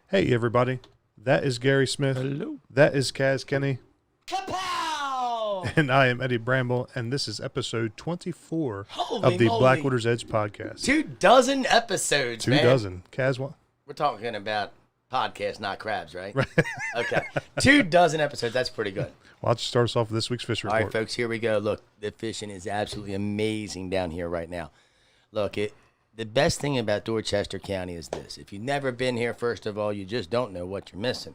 Hey, everybody. That is Gary Smith. Hello. That is Kaz Kenny. Kapow! And I am Eddie Bramble, and this is episode 24 Holy of the moly. Blackwaters Edge podcast. 24 episodes, Two man. dozen. Kaz, what? We're talking about podcasts, not crabs, right? Okay. 24 episodes. That's pretty good. Why don't you start us off with this week's fish All report? right, folks, here we go. Look, the fishing is absolutely amazing down here right now. Look, the best thing about Dorchester County is this. If you've never been here, first of all, you just don't know what you're missing.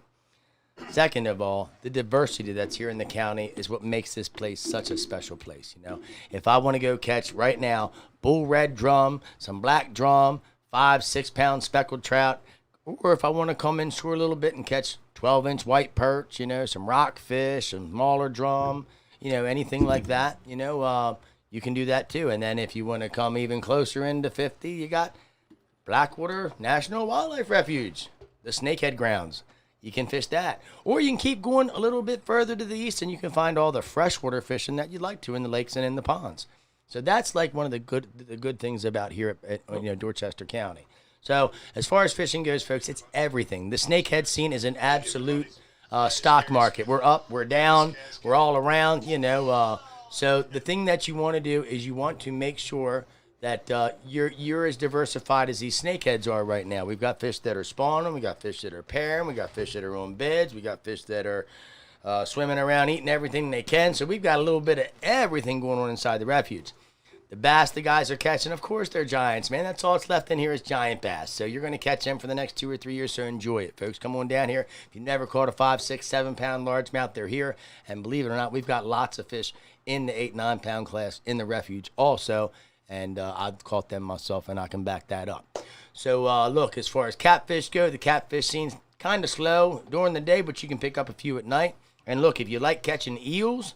Second of all, the diversity that's here in the county is what makes this place such a special place, you know. If I want to go catch right now bull red drum, some black drum, 5-6 pound speckled trout, or if I want to come inshore a little bit and catch 12-inch white perch, you know, some rockfish, some smaller drum, you know, anything like that, you know, you can do that too. And then if you want to come even closer into 50, you got Blackwater National Wildlife Refuge, the Snakehead Grounds. You can fish that. Or you can keep going a little bit further to the east and you can find all the freshwater fishing that you'd like to in the lakes and in the ponds. So that's like one of the good things about here at Dorchester County. So as far as fishing goes, folks, it's everything. The snakehead scene is an absolute stock market. We're up, we're down, we're all around, you know. So the thing that you want to do is you want to make sure that you're as diversified as these snakeheads are right now. We've got fish that are spawning, we got fish that are pairing, we got fish that are on beds, we got fish that are swimming around eating everything they can. So we've got a little bit of everything going on inside the refuge. The bass the guys are catching, of course, they're giants, man. That's all that's left in here is giant bass. So you're going to catch them for the next 2 or 3 years, so enjoy it, folks. Come on down here. If you've never caught a 5, 6, 7 pound largemouth, they're here. And believe it or not, we've got lots of fish in the 8, 9 pound class in the refuge also. And I've caught them myself, and I can back that up. So, look, as far as catfish go, the catfish scene's kind of slow during the day, but you can pick up a few at night. And, look, if you like catching eels,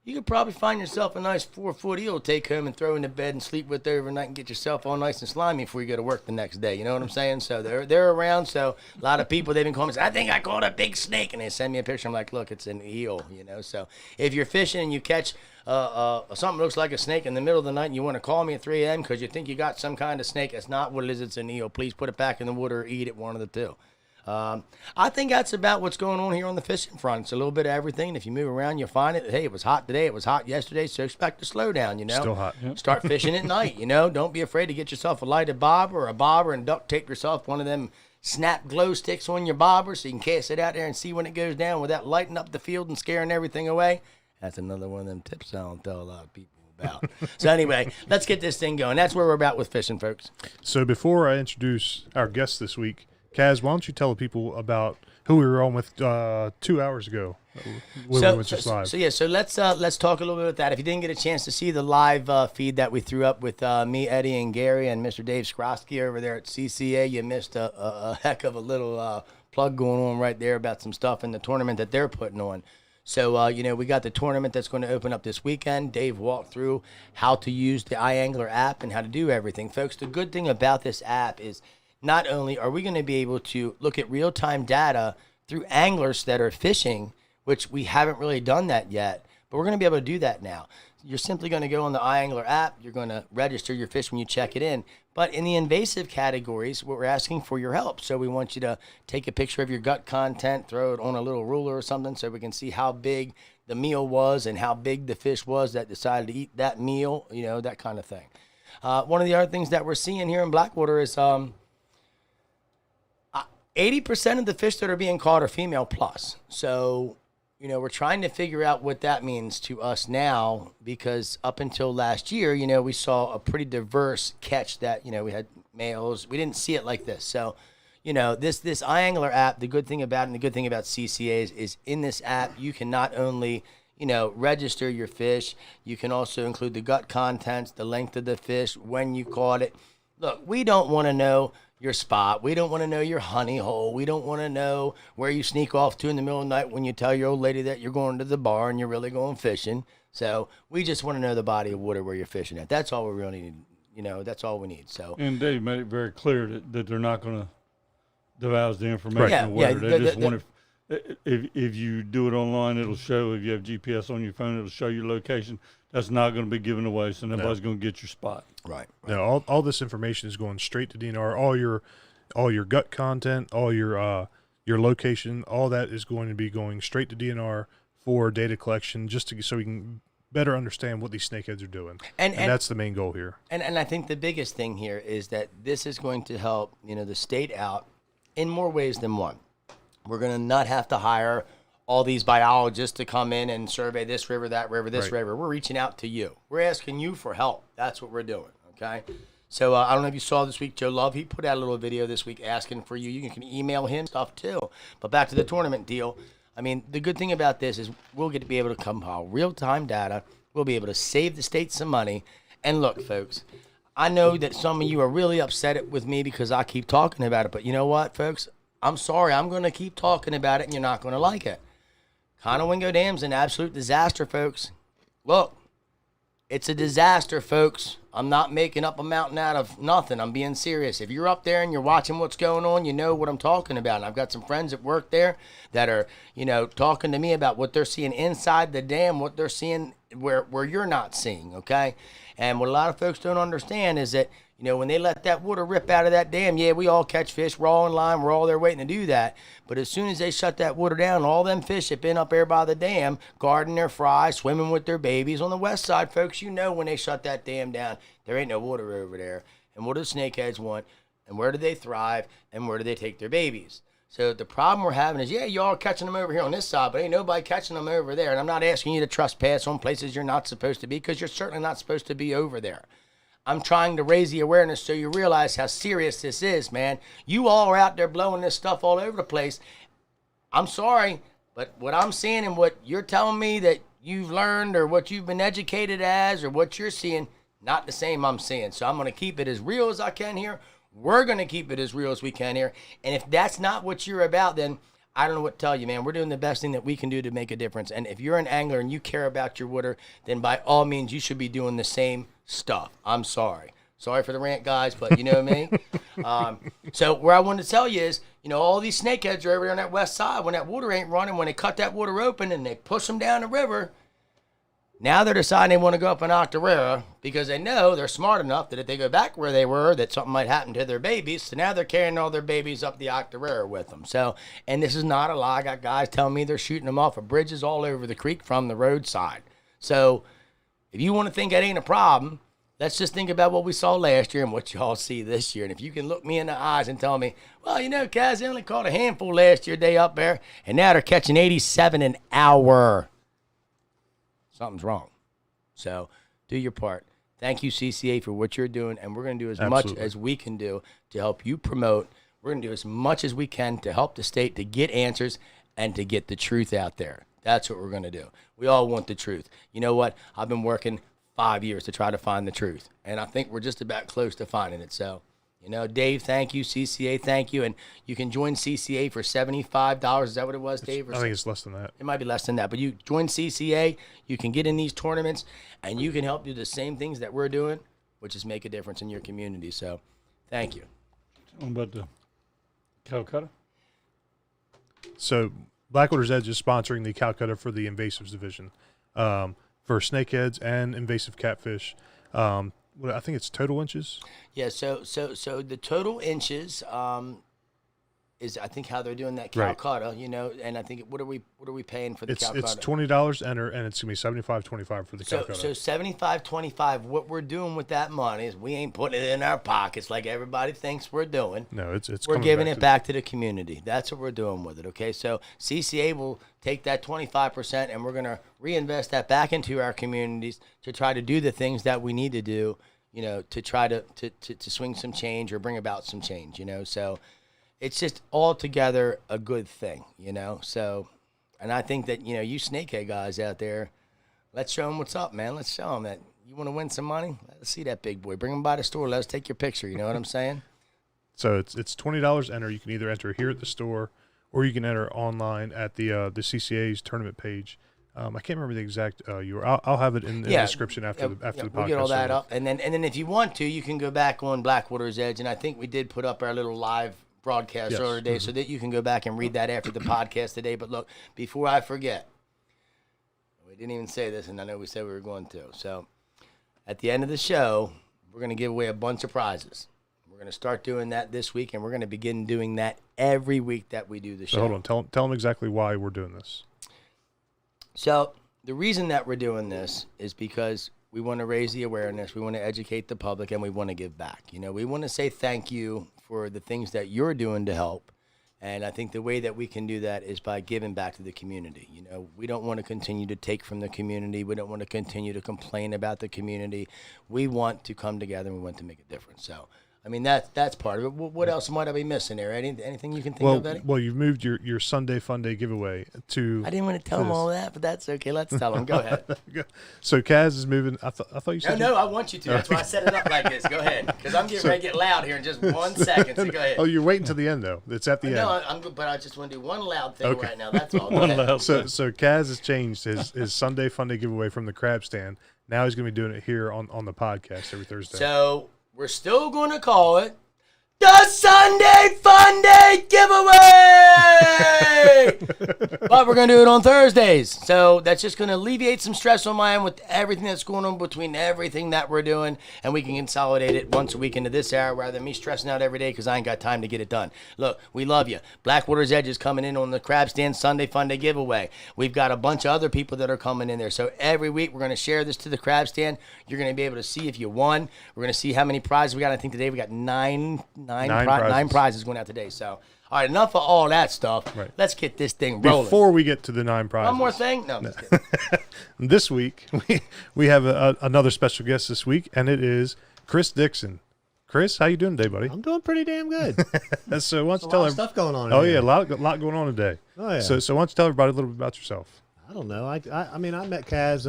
you could probably find yourself a nice 4-foot eel to take home and throw in the bed and sleep with overnight and get yourself all nice and slimy before you go to work the next day. You know what I'm saying? So they're around. So a lot of people, they've been calling me, I think I caught a big snake. And they send me a picture. I'm like, look, it's an eel, you know. So if you're fishing and you catch something that looks like a snake in the middle of the night and you want to call me at 3 a.m. because you think you got some kind of snake, that's not what it is. It's an eel. Please put it back in the water or eat it, one of the two. I think that's about what's going on here on the fishing front. It's a little bit of everything. If you move around, you'll find it. Hey, it was hot today. It was hot yesterday. So expect a slowdown, you know. Still hot. Yep. Start fishing at night, you know. Don't be afraid to get yourself a lighted bobber or a bobber and duct tape yourself one of them snap glow sticks on your bobber so you can cast it out there and see when it goes down without lighting up the field and scaring everything away. That's another one of them tips I don't tell a lot of people about. So anyway, let's get this thing going. That's where we're about with fishing, folks. So before I introduce our guest this week, Kaz, why don't you tell the people about who we were on with 2 hours ago when we went just live? So let's talk a little bit about that. If you didn't get a chance to see the live feed that we threw up with me, Eddie, and Gary, and Mr. Dave Skrosky over there at CCA, you missed a heck of a little plug going on right there about some stuff in the tournament that they're putting on. So, we got the tournament that's going to open up this weekend. Dave walked through how to use the iAngler app and how to do everything. Folks, the good thing about this app is not only are we going to be able to look at real-time data through anglers that are fishing, which we haven't really done that yet, but we're going to be able to do that now. You're simply going to go on the iAngler app. You're going to register your fish when you check it in. But in the invasive categories, we're asking for your help. So we want you to take a picture of your gut content, throw it on a little ruler or something so we can see how big the meal was and how big the fish was that decided to eat that meal, you know, that kind of thing. One of the other things that we're seeing here in Blackwater is 80% of the fish that are being caught are female plus. So, you know, we're trying to figure out what that means to us now because up until last year, you know, we saw a pretty diverse catch that, you know, we had males. We didn't see it like this. So, you know, this iAngler app, the good thing about it and the good thing about CCAs is in this app, you can not only, you know, register your fish, you can also include the gut contents, the length of the fish, when you caught it. Look, we don't want to know your spot. We don't want to know your honey hole. We don't want to know where you sneak off to in the middle of the night when you tell your old lady that you're going to the bar and you're really going fishing. So we just want to know the body of water where you're fishing at. That's all we really need. You know, that's all we need. So. And Dave made it very clear that they're not going to divulge the information of water. They just want to. If you do it online, it'll show. If you have GPS on your phone, it'll show your location. That's not going to be given away, so nobody's going to get your spot. Right. No, all this information is going straight to DNR. All your all your gut content, all your location, all that is going to be going straight to DNR for data collection, so we can better understand what these snakeheads are doing. And that's the main goal here. And I think the biggest thing here is that this is going to help, the state out in more ways than one. We're going to not have to hire all these biologists to come in and survey this river, that river, this river. We're reaching out to you. We're asking you for help. That's what we're doing, okay? So I don't know if you saw this week, Joe Love, he put out a little video this week asking for you. You can email him stuff too. But back to the tournament deal. I mean, the good thing about this is we'll get to be able to compile real-time data. We'll be able to save the state some money. And look, folks, I know that some of you are really upset with me because I keep talking about it. But you know what, folks? I'm sorry. I'm going to keep talking about it, and you're not going to like it. Conowingo Dam's an absolute disaster, folks. Look, it's a disaster, folks. I'm not making up a mountain out of nothing. I'm being serious. If you're up there and you're watching what's going on, you know what I'm talking about. And I've got some friends that work there that are, talking to me about what they're seeing inside the dam, what they're seeing where you're not seeing, okay? And what a lot of folks don't understand is that, when they let that water rip out of that dam, yeah, we all catch fish. We're all in line. We're all there waiting to do that. But as soon as they shut that water down, all them fish that been up there by the dam, guarding their fry, swimming with their babies. On the west side, folks, when they shut that dam down, there ain't no water over there. And what do snakeheads want? And where do they thrive? And where do they take their babies? So the problem we're having is, y'all are catching them over here on this side, but ain't nobody catching them over there. And I'm not asking you to trespass on places you're not supposed to be, because you're certainly not supposed to be over there. I'm trying to raise the awareness so you realize how serious this is, man. You all are out there blowing this stuff all over the place. I'm sorry, but what I'm seeing and what you're telling me that you've learned or what you've been educated as or what you're seeing, not the same I'm seeing. So I'm going to keep it as real as I can here. We're going to keep it as real as we can here. And if that's not what you're about, then I don't know what to tell you, man. We're doing the best thing that we can do to make a difference. And if you're an angler and you care about your water, then by all means, you should be doing the same stuff. I'm sorry. Sorry for the rant, guys, but you know me. So where I wanted to tell you is, all these snakeheads are over there on that west side. When that water ain't running, when they cut that water open and they push them down the river, now they're deciding they want to go up an Octorara because they know they're smart enough that if they go back where they were, that something might happen to their babies. So now they're carrying all their babies up the Octorara with them. So, and this is not a lie. I got guys telling me they're shooting them off of bridges all over the creek from the roadside. So if you want to think that ain't a problem, let's just think about what we saw last year and what y'all see this year. And if you can look me in the eyes and tell me, well, Kaz, they only caught a handful last year, day up there, and now they're catching 87 an hour. Something's wrong. So do your part. Thank you, CCA, for what you're doing, and we're going to do as much as we can do to help you promote. We're going to do as much as we can to help the state to get answers and to get the truth out there. That's what we're going to do. We all want the truth. You know what? I've been working 5 years to try to find the truth, and I think we're just about close to finding it. So, Dave, thank you. CCA, thank you. And you can join CCA for $75. Is that what it was, Dave? I think it's less than that. It might be less than that. But you join CCA, you can get in these tournaments, and you can help do the same things that we're doing, which is make a difference in your community. So, thank you. What about the Calcutta? So, Blackwaters Edge is sponsoring the Calcutta for the invasives division for snakeheads and invasive catfish. I think it's total inches. Yeah, so the total inches is I think how they're doing that Calcutta, and I think what are we paying for the Calcutta? It's $20 enter, and it's gonna be $75.25 for the Calcutta. So $75.25. What we're doing with that money is we ain't putting it in our pockets like everybody thinks we're doing. No, it's we're giving it back to the community. That's what we're doing with it. Okay, so CCA will take that 25% and we're gonna reinvest that back into our communities to try to do the things that we need to do. To try to swing some change or bring about some change. So. It's just altogether a good thing, So, and I think that, you snakehead guys out there, let's show them what's up, man. Let's show them that you want to win some money. Let's see that big boy. Bring him by the store. Let's take your picture. You know what I'm saying? So it's $20 enter. You can either enter here at the store or you can enter online at the CCA's tournament page. I can't remember the exact URL. I'll have it in the description after the podcast. We'll get all that up, and then if you want to, you can go back on Blackwaters Edge, and I think we did put up our little live broadcast earlier today, so that you can go back and read that after the podcast today. But look, before I forget, we didn't even say this, and I know we said we were going to. So at the end of the show, we're going to give away a bunch of prizes. We're We're going to start doing that this week, and we're going to begin doing that every week that we do the show. So hold on. Tell them exactly why we're doing this. So the reason that we're doing this is because we want to raise the awareness, we want to educate the public, and we want to give back. You know, we want to say thank you for the things that you're doing to help. And I think the way that we can do that is by giving back to the community. You know, we don't want to continue to take from the community. We don't want to continue to complain about the community. We want to come together and we want to make a difference. So, I mean, that's part of it. What else might I be missing there? Anything you can think of, Eddie? Well, you've moved your Sunday Funday giveaway to. I didn't want to tell them all that, but that's okay. Let's tell them. Go ahead. So Kaz is moving. I thought you said. No, I want you to. That's why I set it up like this. Go ahead, because I'm getting ready to get loud here in just 1 second. So go ahead. Oh, you're waiting till the end though. It's at the end. No, but I just want to do one loud thing right now. That's all. So Kaz has changed his Sunday Funday giveaway from the crab stand. Now he's going to be doing it here on the podcast every Thursday. So we're still going to call it the Sunday Funday Giveaway! But we're going to do it on Thursdays. So that's just going to alleviate some stress on my end with everything that's going on between everything that we're doing. And we can consolidate it once a week into this hour rather than me stressing out every day because I ain't got time to get it done. Look, we love you. Blackwaters Edge is coming in on the Crab Stand Sunday Funday Giveaway. We've got a bunch of other people that are coming in there. So every week we're going to share this to the Crab Stand. You're going to be able to see if you won. We're going to see how many prizes we got. I think today we got nine prizes going out today. So, all right, enough of all that stuff. Right. Let's get this thing rolling. Before we get to the 9 prizes. One more thing? No, I'm just kidding. This week, we have another special guest this week, and it is Chris Dixon. Chris, how you doing today, buddy? I'm doing pretty damn good. So why don't you tell everybody stuff going on. Oh yeah, a lot going on today. Oh yeah. So why don't you tell everybody a little bit about yourself? I don't know. I mean, I met Kaz.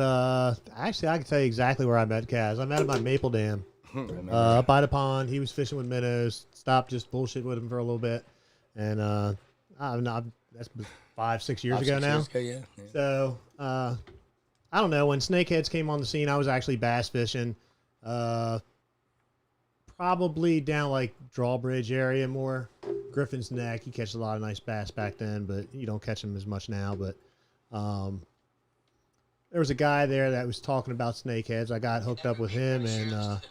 Actually, I can tell you exactly where I met Kaz. I met him at Maple Dam. Up by the pond. He was fishing with minnows. Stopped just bullshit with him for a little bit, and that's 5-6 years ago now. Yeah. So I don't know, when snakeheads came on the scene, I was actually bass fishing, probably down like Drawbridge area more. Griffin's Neck, you catch a lot of nice bass back then, but you don't catch them as much now. But there was a guy there that was talking about snakeheads. I got hooked up with him, and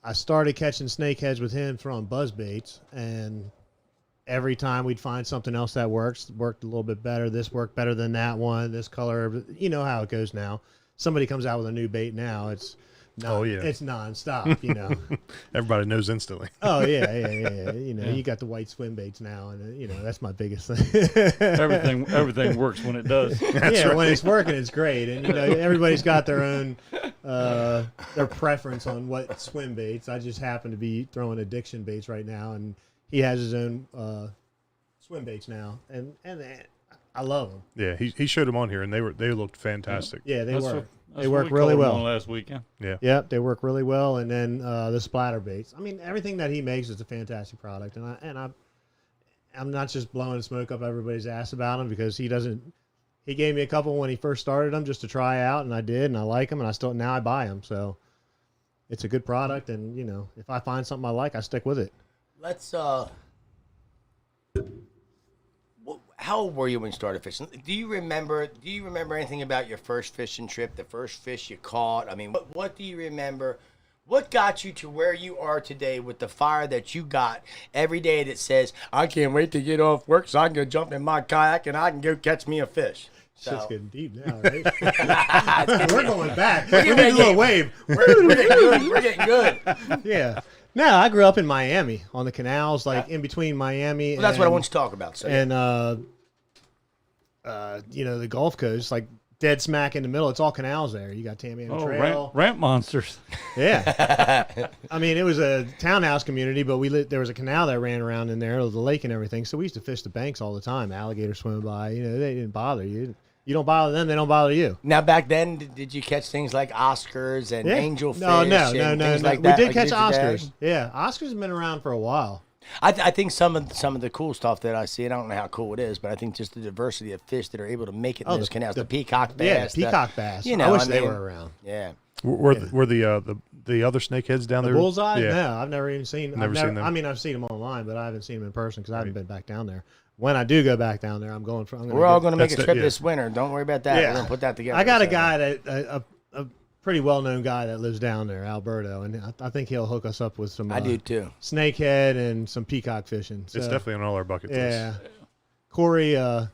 I started catching snakeheads with him from buzzbaits. And every time we'd find something else that worked a little bit better. This worked better than that one. This color, you know how it goes now. Somebody comes out with a new bait now, it's nonstop, you know. Everybody knows instantly. Oh yeah. You know, you got the white swim baits now, and you know that's my biggest thing. everything works when it does. That's right. When it's working, it's great, and you know everybody's got their own their preference on what swim baits. I just happen to be throwing addiction baits right now, and he has his own swim baits now, and I love them. Yeah, he showed them on here, and they looked fantastic. Yeah, they were. They work really well. Last weekend. Yeah. Yep, they work really well. And then the splatter baits. I mean, everything that he makes is a fantastic product. And I'm not just blowing smoke up everybody's ass about him, because he doesn't. He gave me a couple when he first started them just to try out, and I did, and I like them, and now I buy them. So it's a good product, and you know, if I find something I like, I stick with it. Let's how old were you when you started fishing? Do you remember anything about your first fishing trip, the first fish you caught? I mean, what do you remember? What got you to where you are today with the fire that you got every day that says, I can't wait to get off work so I can go jump in my kayak and I can go catch me a fish? Shit's getting deep now, right? We're going back. We're getting a little wave. We're getting good. Yeah. No, I grew up in Miami on the canals, like in between Miami. Well, that's what I want you to talk about. So, and you know, the Gulf Coast, like dead smack in the middle. It's all canals there. You got Tamiami Trail, ramp monsters. Yeah, I mean, it was a townhouse community, but there was a canal that ran around in there, the lake and everything. So we used to fish the banks all the time. Alligators swimming by. You know, they didn't bother you. You don't bother them, they don't bother you. Now, back then, did you catch things like Oscars and angelfish? No. Like we did catch Oscars. Yeah, Oscars have been around for a while. I think some of the cool stuff that I see, and I don't know how cool it is, but I think just the diversity of fish that are able to make it in those canals, the peacock bass. Yeah, peacock bass. You know, I wish they were around. Yeah. Were the other snakeheads down there? Bullseye? Yeah. No, I've never even seen. Never seen them. I mean, I've seen them online, but I haven't seen them in person because I haven't been back down there. When I do go back down there, we're all going to make a trip this winter. Don't worry about that. Yeah. We're going to put that together. I got a guy that a pretty well-known guy that lives down there, Alberto, and I think he'll hook us up with some. I do too. Snakehead and some peacock fishing. So, it's definitely on all our bucket lists. Yeah, Corey. I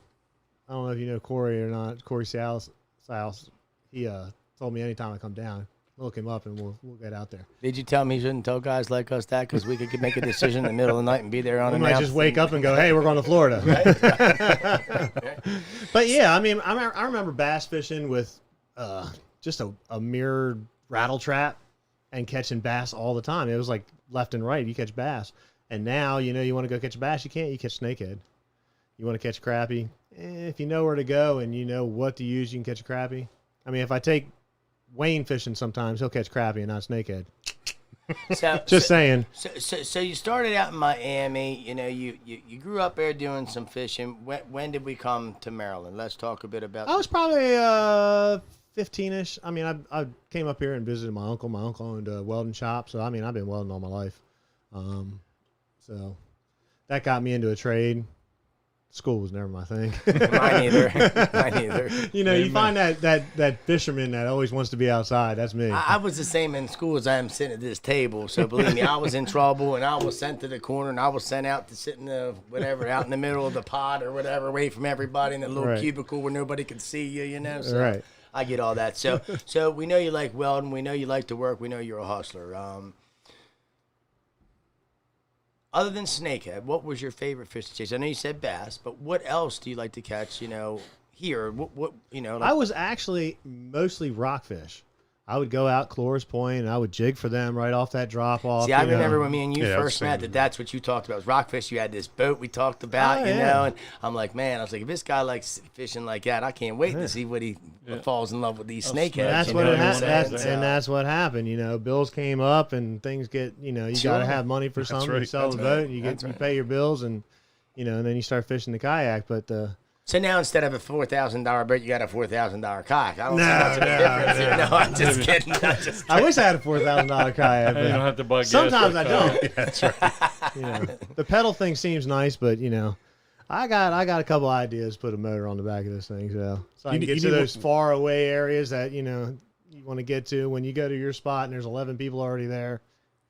don't know if you know Corey or not. Corey Salas. He told me anytime I come down, look him up and we'll get out there. Did you tell me you shouldn't tell guys like us that because we could make a decision in the middle of the night and be there on We the might just wake up and go, "Hey, we're going to Florida." But yeah, I mean, I remember bass fishing with just a mirrored rattle trap and catching bass all the time. It was like left and right. You catch bass, and now you want to go catch a bass, you can't. You catch snakehead. You want to catch crappie. If you know where to go and you know what to use, you can catch a crappie. I mean, if I take Wayne fishing sometimes, he'll catch crappie and not snakehead. Just saying. So you started out in Miami. You grew up there doing some fishing. When did we come to Maryland? Let's talk a bit about. I was probably 15-ish. I mean, I came up here and visited my uncle. My uncle owned a welding shop, so I mean, I've been welding all my life. So that got me into a trade. School was never my thing. Mine either. You find that fisherman that always wants to be outside. That's me. I was the same in school as I am sitting at this table. So believe me, I was in trouble, and I was sent to the corner, and I was sent out to sit in the whatever, out in the middle of the pod or whatever, away from everybody in the little cubicle where nobody could see you. So right. I get all that. So we know you like welding. We know you like to work. We know you're a hustler. Other than snakehead, what was your favorite fish to chase? I know you said bass, but what else do you like to catch? Here, I was actually mostly rockfish. I would go out Cloris Point and I would jig for them right off that drop off. See, I remember when me and you first met that's what you talked about was rockfish. You had this boat we talked about, and I'm like, man, I was like, if this guy likes fishing like that, I can't wait to see what he falls in love with these snakeheads. That's what that's what happened. Bills came up and things get, you got to have money for something. You sell the boat, you pay your bills, and and then you start fishing the kayak. But so now instead of a $4,000 boat, you got a $4,000 kayak. I don't see much of a difference here. No, I'm just kidding. I wish I had a $4,000 kayak. But you don't have to buy gas. Sometimes I don't. Yeah, that's right. The pedal thing seems nice, but I got a couple ideas to put a motor on the back of this thing, so I can get to those far away areas that you want to get to when you go to your spot and there's 11 people already there.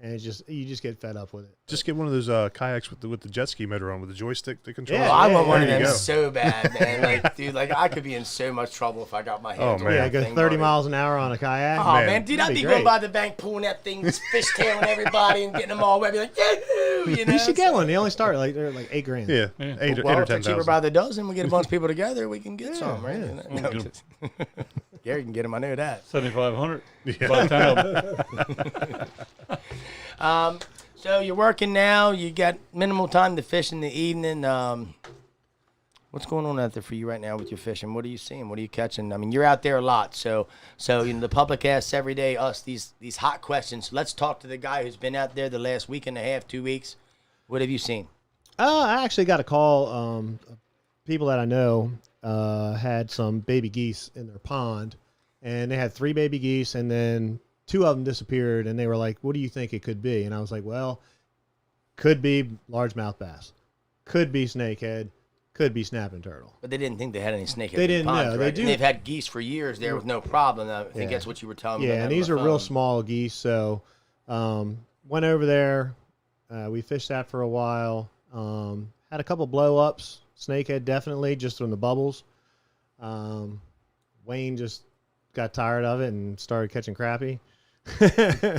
And you just get fed up with it. Just get one of those kayaks with the jet ski motor on with the joystick to control. Yeah, I want one of them so bad, man. Dude, I could be in so much trouble if I got my hands on that go thing 30 miles an hour on a kayak. Oh man, dude, I'd be going by the bank pulling that thing, just fishtailing everybody and getting them all wet. Be like, yahoo! You should get one. They only start they're like $8,000. Yeah, eight or 10,000. Cheaper by the dozen. We get a bunch of people together, we can get some, right? Gary can get them. I know that. 7,500. So you're working now. You got minimal time to fish in the evening. What's going on out there for you right now with your fishing? What are you seeing? What are you catching? I mean, you're out there a lot. So the public asks every day us these hot questions. Let's talk to the guy who's been out there the last week and a half, 2 weeks. What have you seen? I actually got a call. People that I know had some baby geese in their pond, and they had 3 baby geese, and then 2 of them disappeared, and they were like, what do you think it could be? And I was like, well, could be largemouth bass, could be snakehead, could be snapping turtle. But they didn't think they had any snakehead. They didn't know. Right? They've had geese for years there with no problem. I think that's what you were telling me. Yeah, and these are real small geese. So went over there. We fished that for a while. Had a couple blow-ups. Snakehead definitely, just from the bubbles. Wayne just got tired of it and started catching crappie.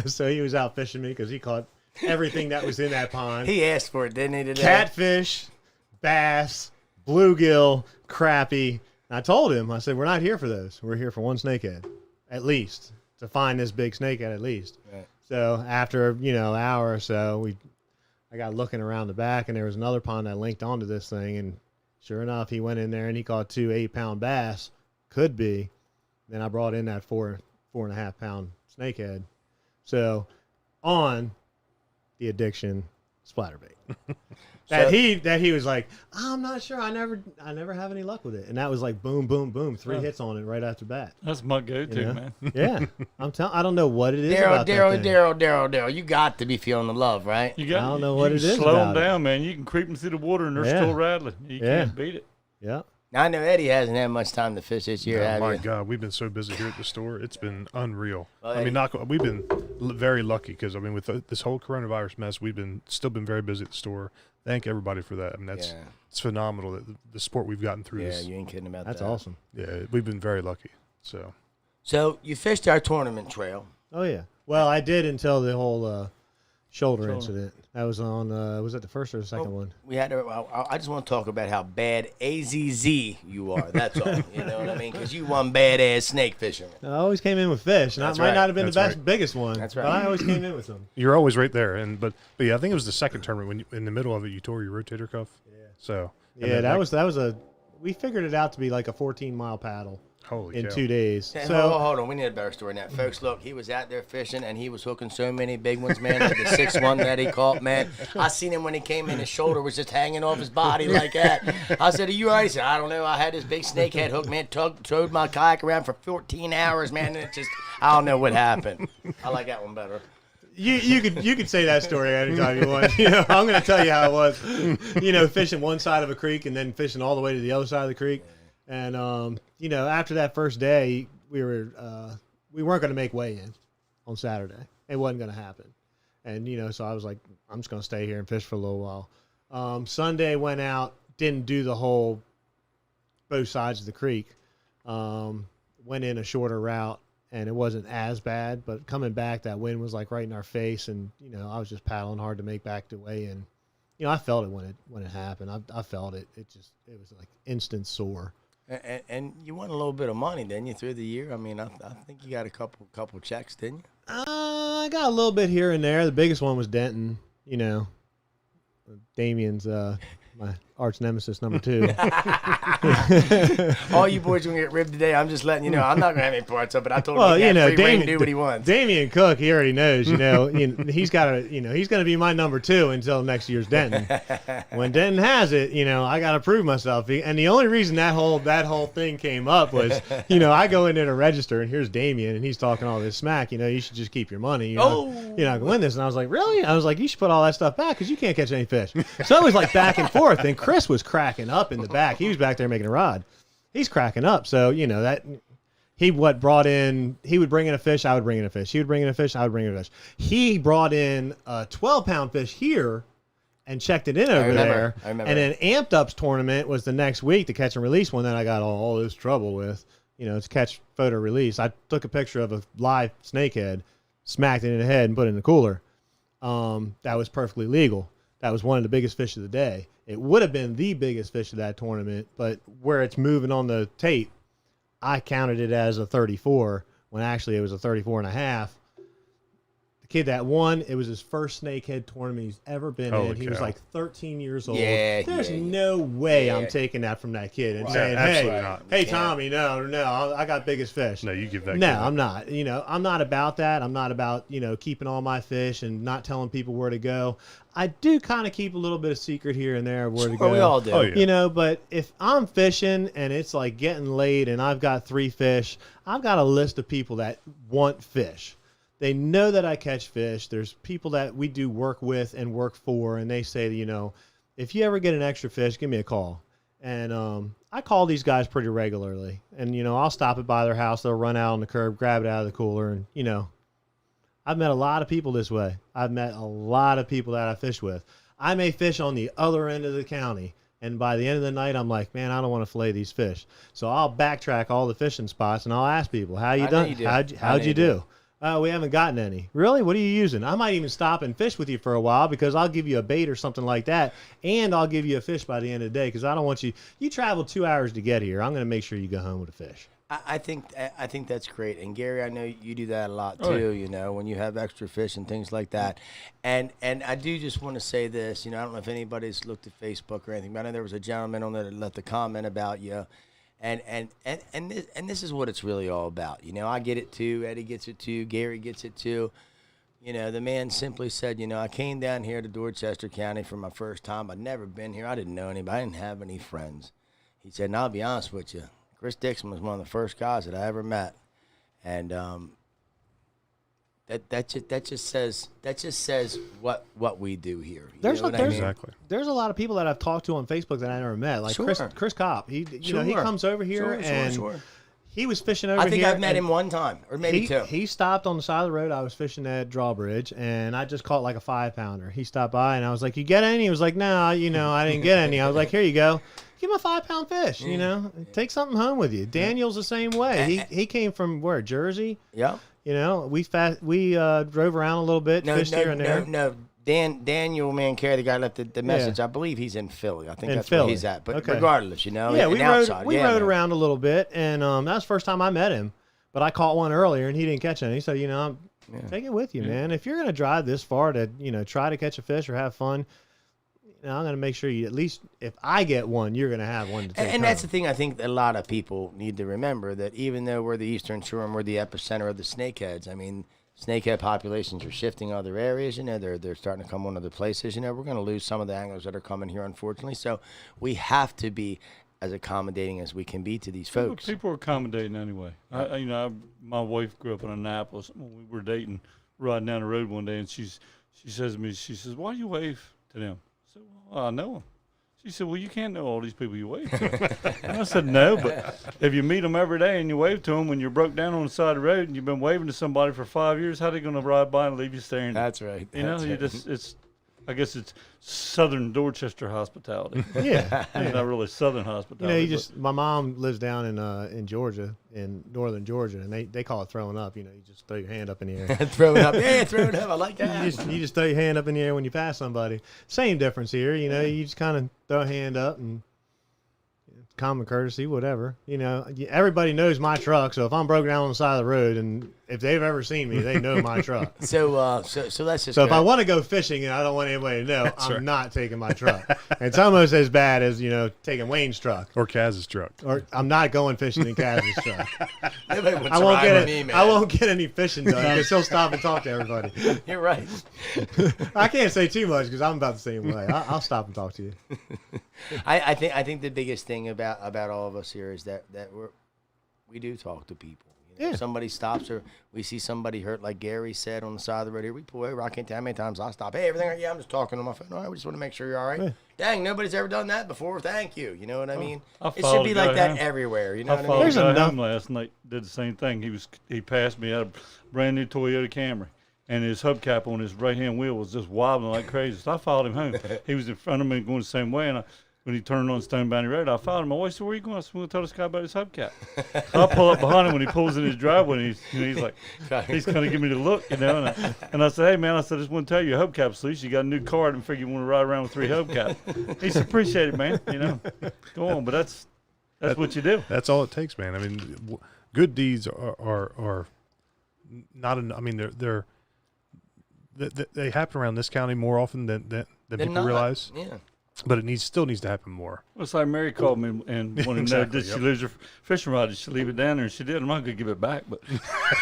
So he was out fishing me because he caught everything that was in that pond. He asked for it, didn't he, today? Catfish, bass, bluegill, crappie. And I told him, I said, we're not here for those. We're here for one snakehead, at least, to find this big snakehead at least. Right. So after, an hour or so, I got looking around the back, and there was another pond that linked onto this thing, and sure enough, he went in there and he caught 2 8-pound bass. Could be. Then I brought in that 4.5-pound snakehead. So on the addiction splatterbait. that he was like, I'm not sure. I never have any luck with it. And that was like boom, boom, boom, 3 hits on it right after bat. That's my go-to, man. Yeah. I don't know what it is about that thing. Daryl, you got to be feeling the love, right? I don't know what it is. Slow them down, man. You can creep them through the water and they're still rattling. You can't beat it. Yeah. Now, I know Eddie hasn't had much time to fish this year, have my you? God, we've been so busy here at the store. It's been unreal. Well, I mean, we've been very lucky because, I mean, with this whole coronavirus mess, we've still been very busy at the store. Thank everybody for that. I mean, it's phenomenal that the sport we've gotten through. Yeah, you ain't kidding about that. That's awesome. Yeah, we've been very lucky. So you fished our tournament trail. Oh, yeah. Well, I did until the whole shoulder incident. That was on, was it the first or the second one? I just want to talk about how bad AZZ you are. That's all. You know what I mean? Because you one badass snake fisherman. I always came in with fish. And I might not have been the biggest one. That's right. But I always came in with them. You're always right there. But yeah, I think it was the second tournament when in the middle of it, you tore your rotator cuff. Yeah. So. Yeah, that was we figured it out to be like a 14-mile paddle. Holy in cow. 2 days. So hold on, we need a better story than that, folks. Look, he was out there fishing and he was hooking so many big ones, man. Like the 6-1 that he caught, man. I seen him when he came in. His shoulder was just hanging off his body like that. I said, "Are you all right?" He said, "I don't know. I had this big snakehead hook, man. Towed my kayak around for 14 hours, man. And it just, I don't know what happened." I like that one better. You could say that story anytime you want. You know, I'm going to tell you how it was. You know, fishing one side of a creek and then fishing all the way to the other side of the creek. And you know, after that first day, we weren't going to make weigh-in on Saturday. It wasn't going to happen. And you know, so I was like, I'm just going to stay here and fish for a little while. Sunday went out, didn't do the whole both sides of the creek. Went in a shorter route, and it wasn't as bad. But coming back, that wind was like right in our face, and you know, I was just paddling hard to make back to weigh-in. You know, I felt it when it happened. I felt it. It was like instant sore. And you won a little bit of money, didn't you, through the year? I mean, I think you got a couple checks, didn't you? I got a little bit here and there. The biggest one was Denton. You know, Damien's my arch nemesis number 2. All you boys gonna get ribbed today. I'm just letting you know. I'm not gonna have any parts of it. I told him he had free reign to do what he wants. Damien Cook, he already knows. You know, he's gonna be my number 2 until next year's Denton. When Denton has it, you know, I gotta prove myself. And the only reason that whole thing came up was, you know, I go in there to register and here's Damien and he's talking all this smack. You know, you should just keep your money. You're not gonna win this. And I was like, really? I was like, you should put all that stuff back because you can't catch any fish. So it was like back and forth. And Chris was cracking up in the back. He was back there making a rod. He's cracking up. So, you know, that he would bring in a fish, I would bring in a fish. He would bring in a fish, I would bring in a fish. He brought in a 12-pound fish here and checked it in over there. I remember. And then Amped Up's tournament was the next week, the catch and release one that I got all this trouble with. You know, it's catch, photo, release. I took a picture of a live snakehead, smacked it in the head and put it in the cooler. That was perfectly legal. That was one of the biggest fish of the day. It would have been the biggest fish of that tournament, but where it's moving on the tape, I counted it as a 34 when actually it was a 34 and a half. The kid that won, it was his first snakehead tournament he's ever been in. He was like 13 years old. There's no way I'm taking that from that kid and saying, hey, Tommy, no, I got biggest fish. No, you give that. No, I'm not. You know, I'm not about that. I'm not about, you know, keeping all my fish and not telling people where to go. I do kind of keep a little bit of secret here and there of where to go. We all do. Oh, yeah. You know, but if I'm fishing and it's like getting late and I've got 3 fish, I've got a list of people that want fish. They know that I catch fish. There's people that we do work with and work for, and they say, you know, if you ever get an extra fish, give me a call. And I call these guys pretty regularly. And, you know, I'll stop it by their house. They'll run out on the curb, grab it out of the cooler, and, you know, I've met a lot of people this way. I've met a lot of people that I fish with. I may fish on the other end of the county, and by the end of the night, I'm like, man, I don't want to fillet these fish. So I'll backtrack all the fishing spots, and I'll ask people, how you done? How'd you do? We haven't gotten any. Really? What are you using? I might even stop and fish with you for a while because I'll give you a bait or something like that, and I'll give you a fish by the end of the day because I don't want you. You traveled 2 hours to get here. I'm going to make sure you go home with a fish. I think that's great. And Gary, I know you do that a lot too, you know, when you have extra fish and things like that. And I do just want to say this, you know, I don't know if anybody's looked at Facebook or anything, but I know there was a gentleman on there that left a comment about you. And this is what it's really all about. You know, I get it too, Eddie gets it too, Gary gets it too. You know, the man simply said, you know, I came down here to Dorchester County for my first time. I'd never been here. I didn't know anybody. I didn't have any friends. He said, and I'll be honest with you, Chris Dixon was one of the first guys that I ever met. And that just says what we do here. There's Exactly. There's a lot of people that I've talked to on Facebook that I never met, like Chris Kopp. He he comes over here and he was fishing over here. I think I've met him one time or maybe two. He stopped on the side of the road. I was fishing at Drawbridge and I just caught like a 5-pounder. He stopped by and I was like, "You get any?" He was like, "No, I didn't get any." I was like, "Here you go. Give him a 5-pound fish. Take something home with you." Daniel's the same way. He came from where? Jersey. Yeah. We drove around a little bit, fished here and there. No. Daniel Mancari, the guy left the message. I believe he's in Philly. I think that's where he's at. But regardless, Yeah, we rode around a little bit, and that was the first time I met him. But I caught one earlier, and he didn't catch any. So take it with you, man. If you're gonna drive this far to try to catch a fish or have fun, I'm gonna make sure you at least if I get one, you're gonna have one to take. And that's the thing. I think a lot of people need to remember that even though we're the Eastern Shore and we're the epicenter of the snakeheads, I mean. Snakehead populations are shifting other areas. They're starting to come on other places. We're going to lose some of the anglers that are coming here, unfortunately. So we have to be as accommodating as we can be to these folks. People are accommodating anyway. My wife grew up in Annapolis. When we were dating, riding down the road one day, and she says to me, "Why do you wave to them?" I said, "Well, I know them." She said, "Well, you can't know all these people you wave to." And I said, "No, but if you meet them every day and you wave to them when you're broke down on the side of the road and you've been waving to somebody for 5 years, how are they going to ride by and leave you staring?" That's right. I guess it's Southern Dorchester hospitality. Yeah. It's not really Southern hospitality. My mom lives down in Georgia, in northern Georgia, and they call it throwing up. You just throw your hand up in the air. Throwing up. Yeah, throwing up. I like that. You just throw your hand up in the air when you pass somebody. Same difference here. You just kind of throw a hand up and common courtesy, whatever. Everybody knows my truck, so if I'm broke down on the side of the road, and if they've ever seen me, they know my truck. So let's just. So if I want to go fishing and I don't want anybody to know, I'm not taking my truck. It's almost as bad as taking Wayne's truck or Kaz's truck. Or I'm not going fishing in Kaz's truck. I won't get any fishing done because he'll stop and talk to everybody. You're right. I can't say too much because I'm about the same way. I'll stop and talk to you. I think the biggest thing about all of us here is that we do talk to people. If somebody stops or we see somebody hurt, like Gary said on the side of the road here, we pull over. I can't tell how many times I stop. "Hey, everything right? Yeah, I'm just talking on my phone." "All right, we just want to make sure you're all right." Yeah. "Dang, nobody's ever done that before. Thank you." You know what I mean? It should be like that everywhere. You know what I mean? There's a guy home last night did the same thing. He passed me out a brand new Toyota Camry, and his hubcap on his right hand wheel was just wobbling like crazy. So I followed him home. He was in front of me going the same way, and when he turned on Stone Boundary Road, I followed him. My wife said, "Where are you going?" I said, "We'll tell this guy about his hubcap." So I pull up behind him when he pulls in his driveway, and he's like, he's kind of giving me the look, And I said, "Hey, man," I said, "I just want to tell you, your hubcap's loose. You got a new card and figure you want to ride around with 3 hubcaps." He said, "Appreciate it, man. Go on." But that's what you do. That's all it takes, man. I mean, good deeds are not. I mean, they happen around this county more often than people realize. Yeah. But it still needs to happen more. Well, it's like Mary called me and wanted to know, did she lose her fishing rod? Did she leave it down there? And she did. I'm not going to give it back, but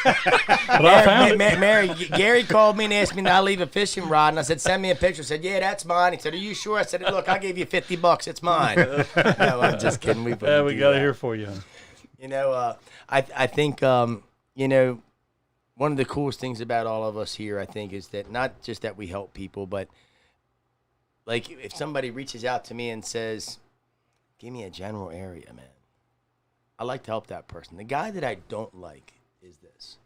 I found it. Mary, Gary called me and asked me to not leave a fishing rod, and I said, "Send me a picture." I said, "Yeah, that's mine." He said, "Are you sure?" I said, "Look, I gave you $50. It's mine." No, I'm just kidding. We got it here for you. I think one of the coolest things about all of us here, I think, is that not just that we help people, but like if somebody reaches out to me and says, "Give me a general area, man," I like to help that person. The guy that I don't like is this.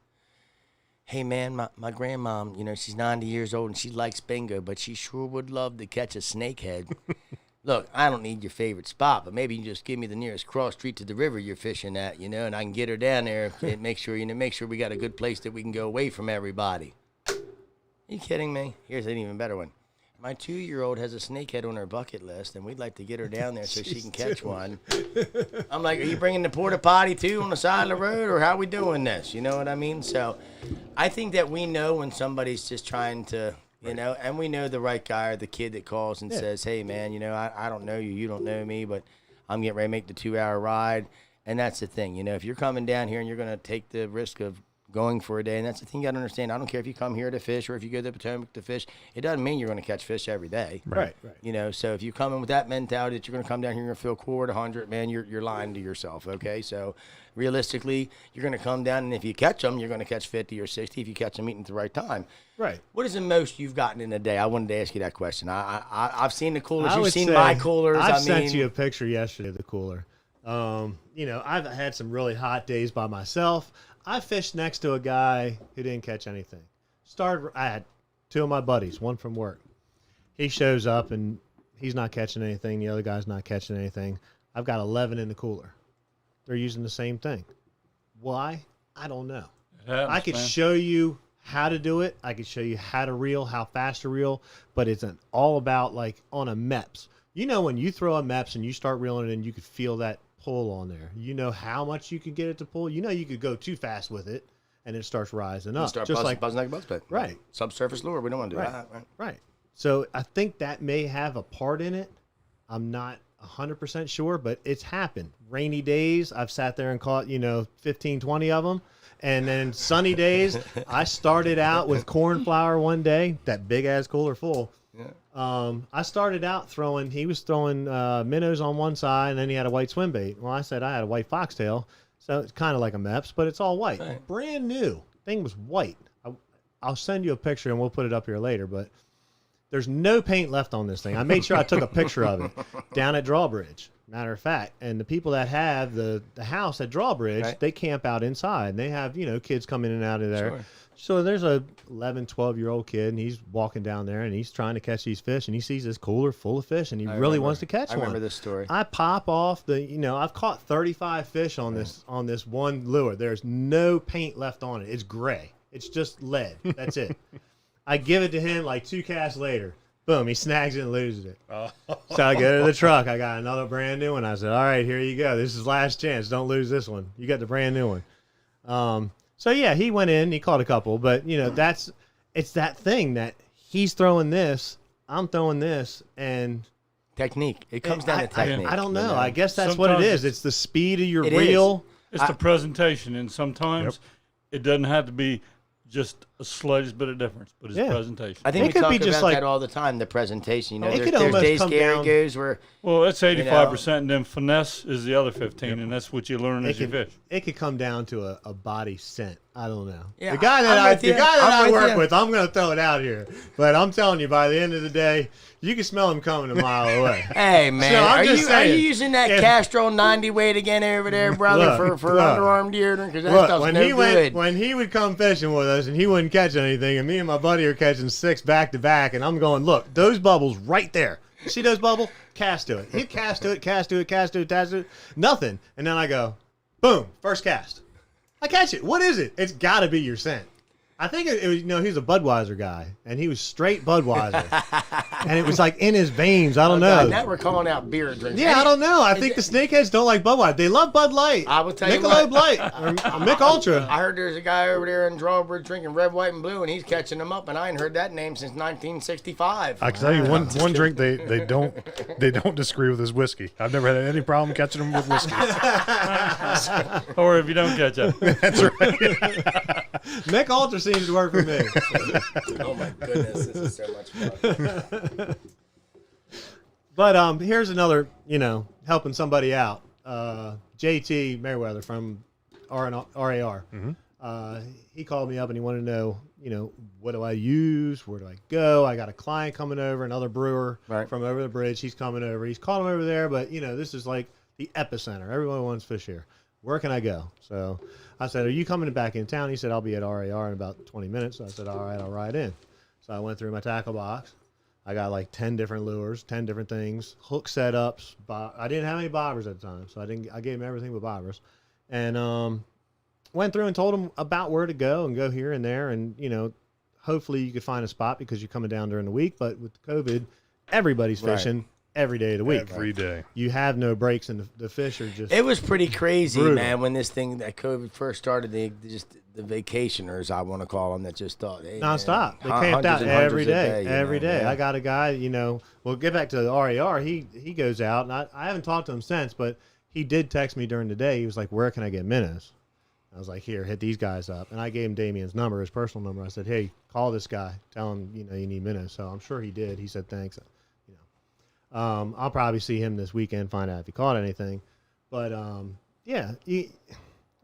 "Hey, man, my grandmom, she's 90 years old and she likes bingo, but she sure would love to catch a snakehead. Look, I don't need your favorite spot, but maybe you can just give me the nearest cross street to the river you're fishing at, and I can get her down there and make sure we got a good place that we can go away from everybody." Are you kidding me? Here's an even better one. "My 2-year-old has a snakehead on her bucket list, and we'd like to get her down there so she can catch one." I'm like, "Are you bringing the porta potty too on the side of the road, or how we doing this?" You know what I mean? So I think that we know when somebody's just trying to, and we know the right guy or the kid that calls and says, "Hey, man, I don't know you, you don't know me, but I'm getting ready to make the 2-hour ride." And that's the thing. If you're coming down here and you're going to take the risk of going for a day. And that's the thing you got to understand. I don't care if you come here to fish or if you go to the Potomac to fish. It doesn't mean you're going to catch fish every day. Right. You know, so if you come in with that mentality that you're going to come down here and feel cool at 100, man, you're lying to yourself, okay? So realistically, you're going to come down, and if you catch them, you're going to catch 50 or 60 if you catch them eating at the right time. Right. What is the most you've gotten in a day? I wanted to ask you that question. I've seen the coolers. You've seen my coolers. I sent you a picture yesterday of the cooler. You know, I've had some really hot days by myself. I fished next to a guy who didn't catch anything. I had two of my buddies, one from work. He shows up, and he's not catching anything. The other guy's not catching anything. I've got 11 in the cooler. They're using the same thing. Why? I don't know. I could show you how to do it. I could show you how to reel, how fast to reel, but it's all about like on a MEPS. You know, when you throw a MEPS and you start reeling it in, you could feel that pull on there. You know how much you could get it to pull. You know you could go too fast with it, and it starts rising up. Start just buzzing like a buzz bait. Right. Subsurface lure. We don't want to do that. Right. So I think that may have a part in it. I'm not 100% sure, but it's happened. Rainy days, I've sat there and caught, 15, 20 of them. And then sunny days, I started out with cornflower one day, that big-ass cooler full. Yeah. I started out he was throwing minnows on one side, and then he had a white swim bait. Well, I said I had a white foxtail, so it's kind of like a MEPS, but it's all white. Right. Brand new. Thing was white. I'll send you a picture, and we'll put it up here later, but there's no paint left on this thing. I made sure I took a picture of it down at Drawbridge, matter of fact. And the people that have the house at Drawbridge, right, they camp out inside. And they have, kids come in and out of there. Sure. So there's a 11, 12-year-old kid, and he's walking down there, and he's trying to catch these fish, and he sees this cooler full of fish, and he really wants to catch one. I remember this story. I pop off I've caught 35 fish on this one lure. There's no paint left on it. It's gray. It's just lead. That's it. I give it to him like 2 casts later. Boom, he snags it and loses it. Oh. So I go to the truck. I got another brand new one. I said, all right, here you go. This is last chance. Don't lose this one. You got the brand new one. So, yeah, he went in. He caught a couple. But, it's that thing that he's throwing this, I'm throwing this, and technique. It comes down to technique. I don't know. I guess that's what it is. It's the speed of your reel. It's the presentation. And sometimes it doesn't have to be just a slightest bit of difference, but it's presentation. I think we talk about that all the time, the presentation. There's days Gary goes where... Well, that's 85%, and then finesse is the other 15, and that's what you learn as you fish. It could come down to a body scent. I don't know. Yeah, the guy that I work with, I'm going to throw it out here. But I'm telling you, by the end of the day, you can smell him coming a mile away. Hey, man. So are you using that Castrol 90 weight again over there, brother, for underarm deodorant? Because that stuff's no good. When he would come fishing with us and he wouldn't catch anything, and me and my buddy are catching 6 back-to-back, and I'm going, look, those bubbles right there. You see those bubbles? Cast to it. He'd cast to it. Nothing. And then I go, boom, first cast. I catch it. What is it? It's got to be your scent. I think it was, he's a Budweiser guy, and he was straight Budweiser. And it was like in his veins. I don't know. God, now we're calling out beer drinks. Yeah, I don't know. I think the snakeheads don't like Budweiser. They love Bud Light. I will tell you Michelob Light. Or Mick Ultra. I heard there's a guy over there in Drawbridge drinking red, white, and blue, and he's catching them up, and I ain't heard that name since 1965. I can tell you one drink they don't disagree with is whiskey. I've never had any problem catching them with whiskey. Or if you don't catch it. That's right. Mick Ultra seems to work for me. Oh my goodness, this is so much fun. But here's another, helping somebody out. JT Merriweather from RAR. Mm-hmm. He called me up and he wanted to know, what do I use? Where do I go? I got a client coming over, another brewer from over the bridge. He's coming over. He's calling him over there, but this is like the epicenter. Everyone wants fish here. Where can I go? So I said, are you coming back in town? He said, I'll be at RAR in about 20 minutes. So I said, all right, I'll ride in. So I went through my tackle box. I got like 10 different lures, 10 different things, hook setups. I didn't have any bobbers at the time, so I gave him everything but bobbers. And went through and told him about where to go and go here and there. And, hopefully you could find a spot because you're coming down during the week. But with COVID, everybody's fishing. Every day of the week. Every day. You have no breaks, and the fish are just... It was pretty crazy, brutal. Man, when this thing, that COVID first started, the vacationers, I want to call them, that just thought... Hey, nonstop. They camped out every day. Every day. Yeah. I got a guy, we'll get back to the RAR. He goes out, and I haven't talked to him since, but he did text me during the day. He was like, where can I get minnows? I was like, here, hit these guys up. And I gave him Damien's number, his personal number. I said, hey, call this guy. Tell him, you need minnows. So I'm sure he did. He said, thanks. I'll probably see him this weekend, find out if he caught anything. But,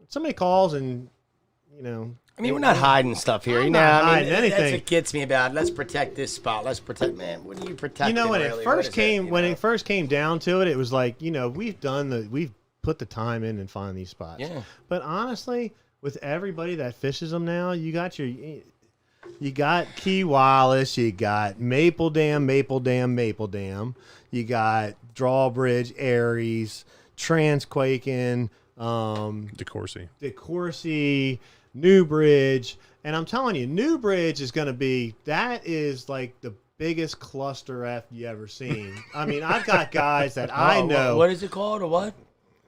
somebody calls and, I mean, we're not hiding stuff here. I'm not hiding that's anything. what gets me about it. Let's protect this spot. Let's protect, man. What are you protecting? When really? it first came, it first came down to it, it was like, we've put the time in and find these spots. Yeah. But honestly, with everybody that fishes them now, you got Key Wallace, you got Maple Dam, you got Drawbridge, Aries, Transquaken, DeCourcy, Newbridge, and I'm telling you, Newbridge is going to be, that is like the biggest cluster F you ever seen. I mean, I've got guys that I know. What is it called or what?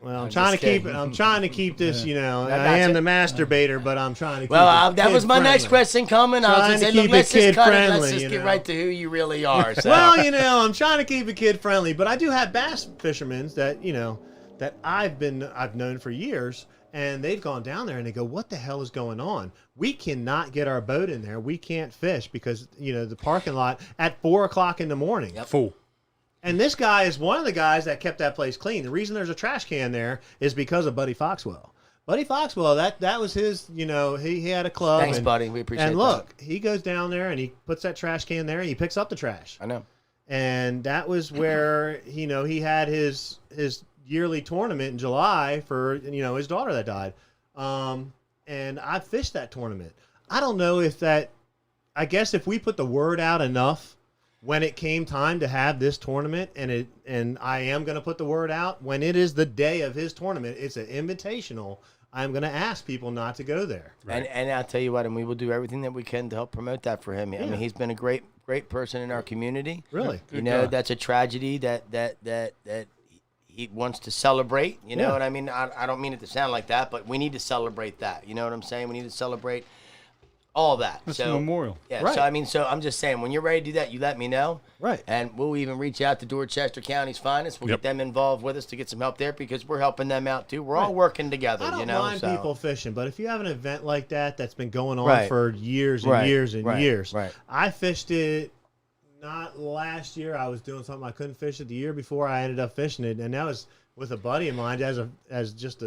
Well, I'm trying to keep this, I am the masturbator, but I'm trying to keep that was my next question coming. I was going to say, look, let's just cut it. Let's just get right to who you really are. So. Well, I'm trying to keep it kid friendly, but I do have bass fishermen that, that I've known for years, and they've gone down there and they go, what the hell is going on? We cannot get our boat in there. We can't fish because, the parking lot at 4:00 in the morning. Yep. Full. And this guy is one of the guys that kept that place clean. The reason there's a trash can there is because of Buddy Foxwell. Buddy Foxwell, that was his, he had a club. Thanks, buddy. We appreciate it. And look, he goes down there and he puts that trash can there and he picks up the trash. I know. And that was where, he had his yearly tournament in July for, his daughter that died. And I fished that tournament. I don't know if I guess if we put the word out enough, when it came time to have this tournament, and I am going to put the word out, when it is the day of his tournament, it's an invitational, I'm going to ask people not to go there. Right. And I'll tell you what, and we will do everything that we can to help promote that for him. Yeah. I mean, he's been a great person in our community. Really? That's a tragedy that he wants to celebrate. You know what I mean? I don't mean it to sound like that, but we need to celebrate that. You know what I'm saying? We need to celebrate all that. It's a memorial. Yeah. Right. So I'm just saying, when you're ready to do that, you let me know. Right. And we'll even reach out to Dorchester County's finest. We'll get them involved with us to get some help there because we're helping them out too. We're all working together. I don't mind people fishing, but if you have an event like that's been going on Right. for years and years and years. Right. I fished it not last year. I was doing something I couldn't fish it the year before. I ended up fishing it, and that was with a buddy of mine as just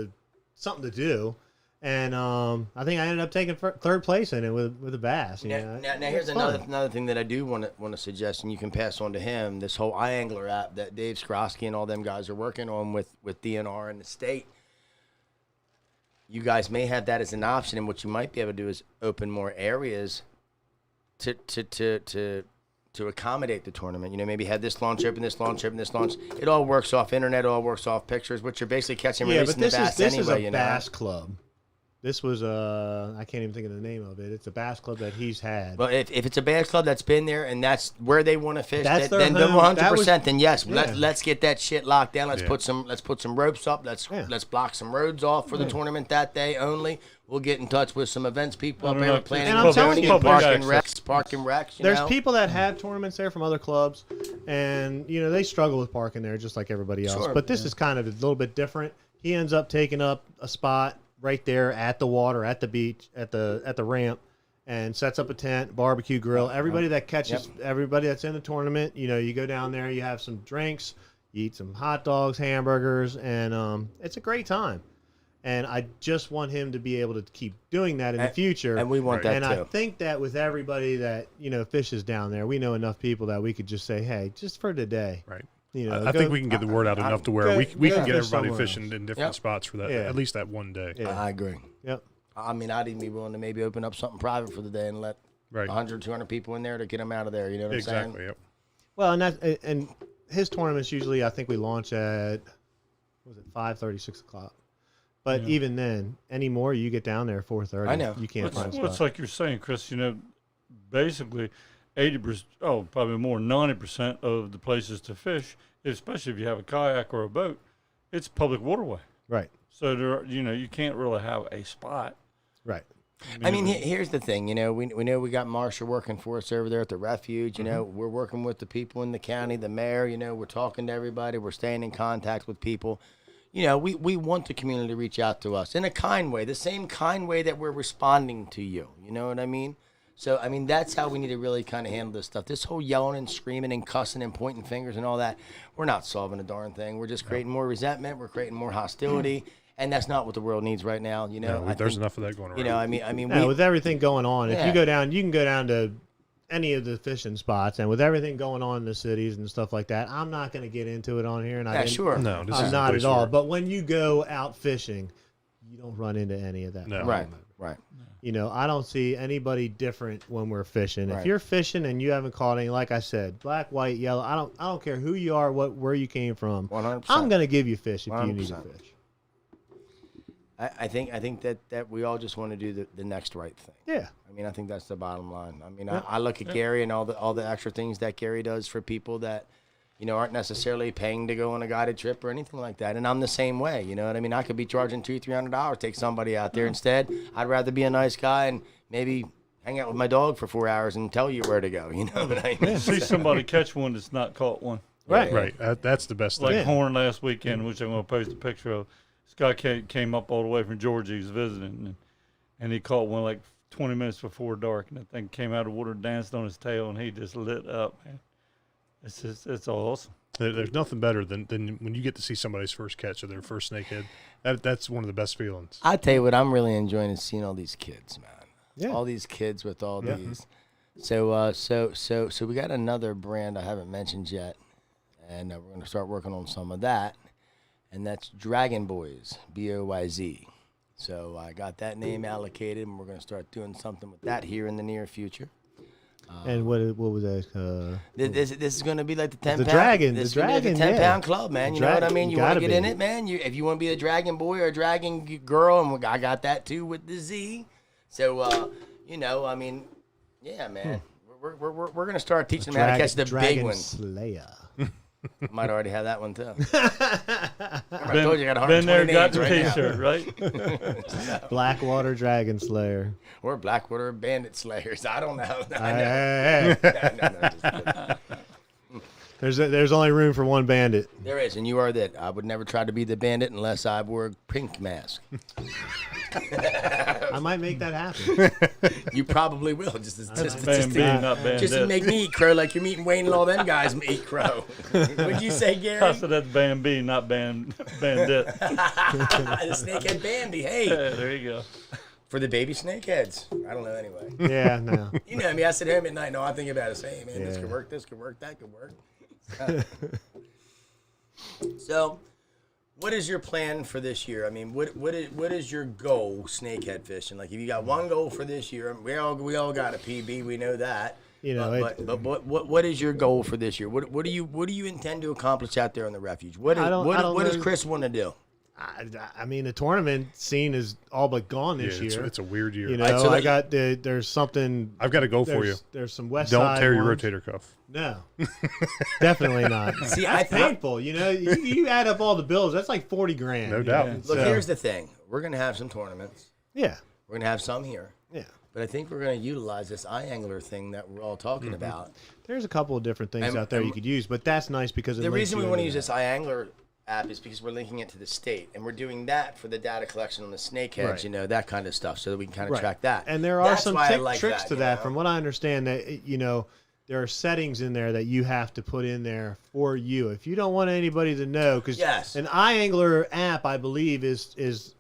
something to do. And I think I ended up taking third place in it with a bass. Now here's another thing that I do want to suggest, and you can pass on to him. This whole iAngler app that Dave Skrosky and all them guys are working on with DNR and the state. You guys may have that as an option, and what you might be able to do is open more areas to accommodate the tournament. Maybe have this launch open, this launch open, this launch. It all works off internet. It all works off pictures, which you're basically catching and releasing the bass anyway. This is a bass club. This was I can't even think of the name of it. It's a bass club that he's had. Well, if it's a bass club that's been there and that's where they want to fish, then 100%. Then yes, let's get that shit locked down. Let's put some ropes up. Let's block some roads off for the tournament that day only. We'll get in touch with some events people up there planning. And I'm telling you, park and recs. There's people that have tournaments there from other clubs, and they struggle with parking there just like everybody else. Sure, but this is kind of a little bit different. He ends up taking up a spot right there at the water, at the beach, at the ramp, and sets up a tent, barbecue grill. Everybody that catches, everybody that's in the tournament, you go down there, you have some drinks, you eat some hot dogs, hamburgers, and it's a great time. And I just want him to be able to keep doing that in the future. And we want that too. And I think that with everybody that, fishes down there, we know enough people that we could just say, hey, just for today. Right. I think we can get the word out enough to where we can get everybody fishing else. in different spots for that, at least that one day. Yeah. I agree. Yep. I mean, I'd even be willing to maybe open up something private for the day and let 100, 200 people in there to get them out of there. You know what I'm saying? Exactly, yep. Well, and his tournaments usually, I think we launch at, 5:30, 6 o'clock. But even then, anymore, you get down there at 4:30. I know. You can't find a spot. It's like you're saying, Chris, basically 80%, probably more, 90% of the places to fish, especially if you have a kayak or a boat, it's public waterway. Right. So there, you can't really have a spot. Right. I mean, here's the thing. We know we got Marcia working for us over there at the refuge. We're working with the people in the county, the mayor. We're talking to everybody. We're staying in contact with people. you know, we want the community to reach out to us in a kind way, the same kind way that we're responding to you. You know what I mean? So, I mean, that's how we need to really kind of handle this stuff. This whole yelling and screaming and cussing and pointing fingers and all that, we're not solving a darn thing. We're just creating more resentment. We're creating more hostility. And that's not what the world needs right now. You know, there's enough of that going around. You know, I mean, with everything going on, if Yeah. you go down, you can go down to any of the fishing spots, and with everything going on in the cities and stuff like that, I'm not going to get into it on here. And yeah, sure. No, this I'm is not the place at all. for it. But when you go out fishing, you don't run into any of that. No. Right, right. You know, I don't see anybody different when we're fishing. Right. If you're fishing and you haven't caught any, like I said, black, white, yellow, I don't care who you are, where you came from. 100%. I'm going to give you fish if you need to 100%. fish. I think that we all just want to do the next right thing. Yeah. I mean, I think that's the bottom line. I mean, Yeah. I look at Gary and all the extra things that Gary does for people that, you know, aren't necessarily paying to go on a guided trip or anything like that. And I'm the same way. You know what I mean? I could be charging $200-300, take somebody out there. Instead, I'd rather be a nice guy and maybe hang out with my dog for 4 hours and tell you where to go. You know what I mean? See somebody catch one that's not caught one. Right. Right. That's the best Like thing. Horn last weekend, which I'm going to post a picture of. This guy came up all the way from Georgia. He was visiting, and he caught one like 20 minutes before dark, and that thing came out of the water, danced on his tail, and he just lit up, man. It's awesome. There's nothing better than when you get to see somebody's first catch or their first snakehead. That's one of the best feelings. I tell you what, I'm really enjoying is seeing all these kids, man. Yeah. All these kids with all these. So we got another brand I haven't mentioned yet, and we're going to start working on some of that, and that's Dragon Boys, Boyz. So I got that name allocated, and we're going to start doing something with that here in the near future. And what was that? This is going to be like the 10 The pound. Dragon, This the is gonna be like Dragon, the 10 yeah. pound club, man. The You know what I Dragon, mean? you You want to gotta get in be. it, man. If you want to be a Dragon Boy or a Dragon girl, and I got that too with the Z. So you know, I mean, yeah, man. We're gonna start teaching them how to catch the big Dragon ones. Slayer. I might already have that one too. I told you I got 120 Been there, got names the right T-shirt, right? Blackwater Dragon Slayer. Or Blackwater Bandit Slayers. I don't know. Hey. No, just kidding. There's only room for one bandit. There is, and you are that. I would never try to be the bandit unless I wore a pink mask. I might make that happen. You probably will. Just Bambi, not Bandit. Just to make me eat crow like you're meeting Wayne and all them guys eat crow. What'd you say, I Gary? said that's Bambi, not Bandit. The snakehead Bambi. Hey, Yeah, there you go. for the baby snakeheads. I don't know anyway. Yeah, no. You know me. I sit home at night. No, I think about it. Say, hey, man, this Yeah. could work. This could work. That could work. So, what is your plan for this year? I mean, what is your goal snakehead fishing? Like, if you got one goal for this year, we all got a PB. We know that. You know, but what is your goal for this year? What do you intend to accomplish out there on the refuge? What does Chris want to do? I mean, the tournament scene is all but gone Yeah, this year. it's a weird year. You know, All right, so I got there's something. I've got to go for you. There's some West Don't Side tear your ones. rotator cuff. No, definitely not. See, That's painful. You know, you add up all the bills. That's like 40 grand. No you doubt. know? Look, So, here's the thing. We're gonna have some tournaments. Yeah, We're gonna have some here. yeah. But I think we're going to utilize this iAngler thing that we're all talking about. There's a couple of different things out there you could use, but that's nice because it The links reason we you want to into use that. this iAngler app is because we're linking it to the state, and we're doing that for the data collection on the snakeheads, Right. you know, that kind of stuff, so that we can kind of Right. track that. And there are That's some why I like tricks to you that. know? From what I understand, that you know, there are settings in there that you have to put in there for you. If you don't want anybody to know, because Yes. an iAngler app, I believe, is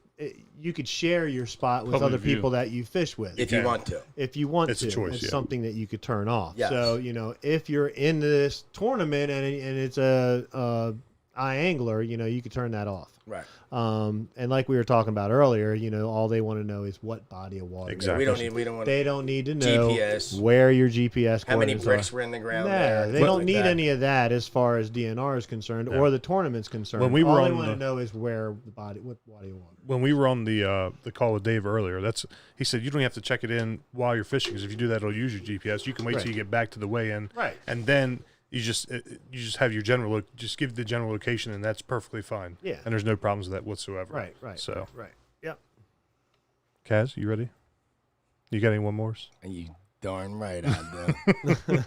you could share your spot with Public other view. people that you fish with. If you want to. If you want It's to, a choice, it's yeah. something that you could turn off. Yes. So you know, if you're in this tournament and it's a iAngler, you know, you could turn that off. Right. And like we were talking about earlier, you know, all they want to know is what body of water. Exactly. We don't want They don't need to know GPS. where your GPS how many coordinates bricks are. were in the ground No, there. they things don't like need that. any of that as far as DNR is concerned or the tournament's concerned. When we were all they on want to the- know is where the body, what body of water. When we were on the call with Dave earlier, he said you don't have to check it in while you're fishing, because if you do that, it'll use your GPS. You can wait Right. till you get back to the weigh-in, Right. and then you just have your general just give the general location, and that's perfectly fine. Yeah. And there's no problems with that whatsoever. Right. So, right. Yep. Kaz, you ready? You got any one mores? And you darn right I do.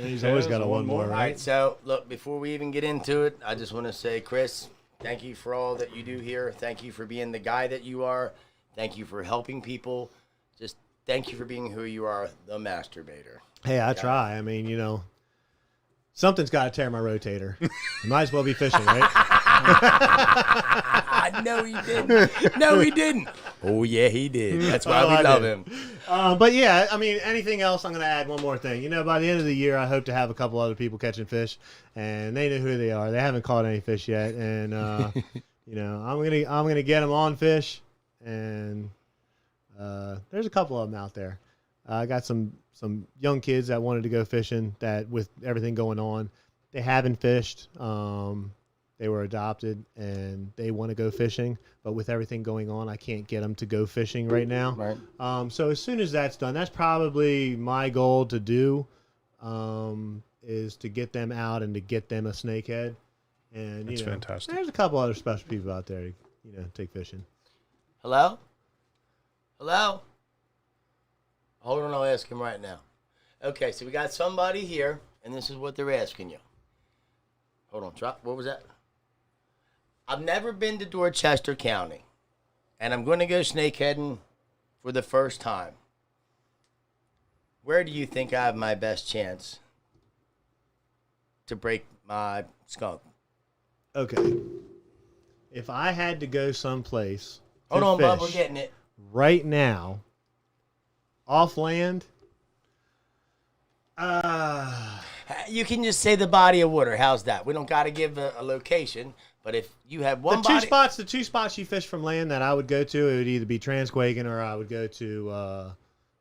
He's always got a one more, All right? right, so look, before we even get into it, I just want to say, Chris, Thank you for all that you do here. Thank you for being the guy that you are. Thank you for helping people. Just thank you for being who you are, the masturbator. Hey, I try. I mean, something's got to tear my rotator. Might as well be fishing, right? No, he didn't. No, he didn't. Oh, yeah, he did. That's why we love him. But yeah, I mean, anything else, I'm going to add one more thing. By the end of the year, I hope to have a couple other people catching fish, and they know who they are. They haven't caught any fish yet, and I'm gonna get them on fish, and there's a couple of them out there. I got some young kids that wanted to go fishing. That with everything going on, they haven't fished. They were adopted, and they want to go fishing. But with everything going on, I can't get them to go fishing right now. Right. So as soon as that's done, that's probably my goal to do, is to get them out and to get them a snakehead. And that's fantastic. There's a couple other special people out there to take fishing. Hello? Hold on, I'll ask him right now. Okay, so we got somebody here, and this is what they're asking you. Hold on, what was that? I've never been to Dorchester County, and I'm going to go snakeheading for the first time. Where do you think I have my best chance to break my skunk? Okay. If I had to go someplace Hold on, fish Bub, we're getting it. right now, off land, you can just say the body of water. How's that? We don't got to give a location, but if you have one the two spots you fish from land that I would go to, it would either be Transquagan or I would go to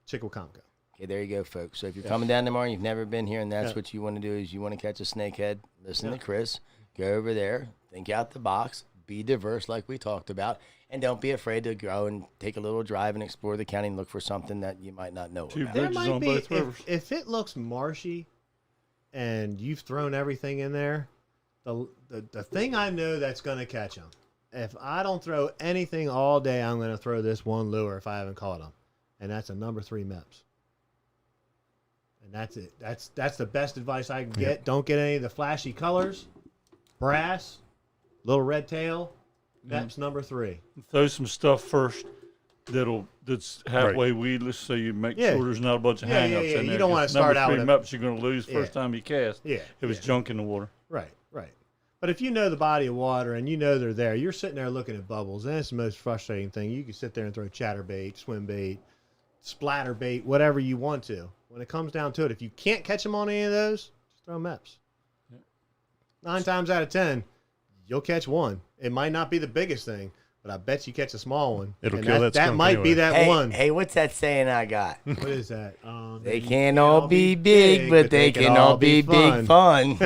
Chickawacomico. Okay, there you go, folks. So if you're coming down tomorrow and you've never been here and that's what you want to do is you want to catch a snakehead, listen to Chris, go over there, think out the box, be diverse like we talked about, and don't be afraid to go and take a little drive and explore the county and look for something that you might not know about. There might be, if it looks marshy and you've thrown everything in there, the thing I know that's going to catch them, if I don't throw anything all day, I'm going to throw this one lure if I haven't caught them, and that's a number 3 Meps. And that's it. That's the best advice I can get. Yep. Don't get any of the flashy colors, brass, little red tail. Meps number 3. Throw some stuff first that's halfway weedless, so you make sure there's not a bunch of hang-ups in there. You don't want to start out with Meps you're going to lose first time you cast. Yeah. If it's junk in the water. Right. But if you know the body of water and you know they're there, you're sitting there looking at bubbles, and it's the most frustrating thing. You can sit there and throw chatterbait, swim bait, splatter bait, whatever you want to. When it comes down to it, if you can't catch them on any of those, just throw Meps. 9 times out of 10, you'll catch one. It might not be the biggest thing, but I bet you catch a small one. It'll kill that skunk might be that one. Hey, what's that saying I got? What is that? They can't all be big, but they can all be big fun.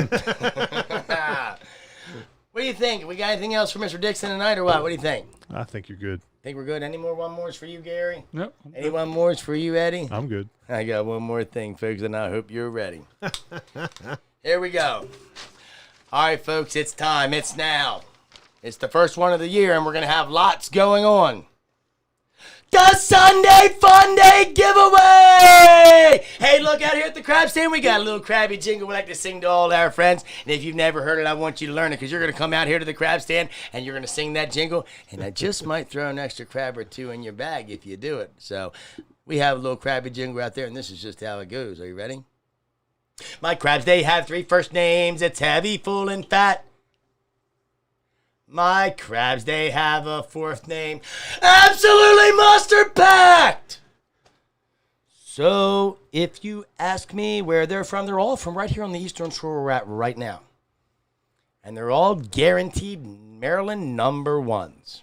What do you think? We got anything else for Mr. Dixon tonight or what? What do you think? I think you're good. Think we're good? Any more one mores for you, Gary? Nope. Any one mores for you, Eddie? I'm good. I got one more thing, folks, and I hope you're ready. Here we go. All right, folks, it's time. It's now. It's the first one of the year, and we're going to have lots going on. The Sunday Funday Giveaway! Hey, look out here at the crab stand. We got a little crabby jingle we like to sing to all our friends. And if you've never heard it, I want you to learn it because you're going to come out here to the crab stand and you're going to sing that jingle. And I just might throw an extra crab or two in your bag if you do it. So we have a little crabby jingle out there, and this is just how it goes. Are you ready? My crabs, they have 3 first names. It's heavy, full, and fat. My crabs, they have a 4th name. Absolutely mustard-packed! So, if you ask me where they're from right here on the Eastern Shore we're at right now. And they're all guaranteed Maryland number 1s.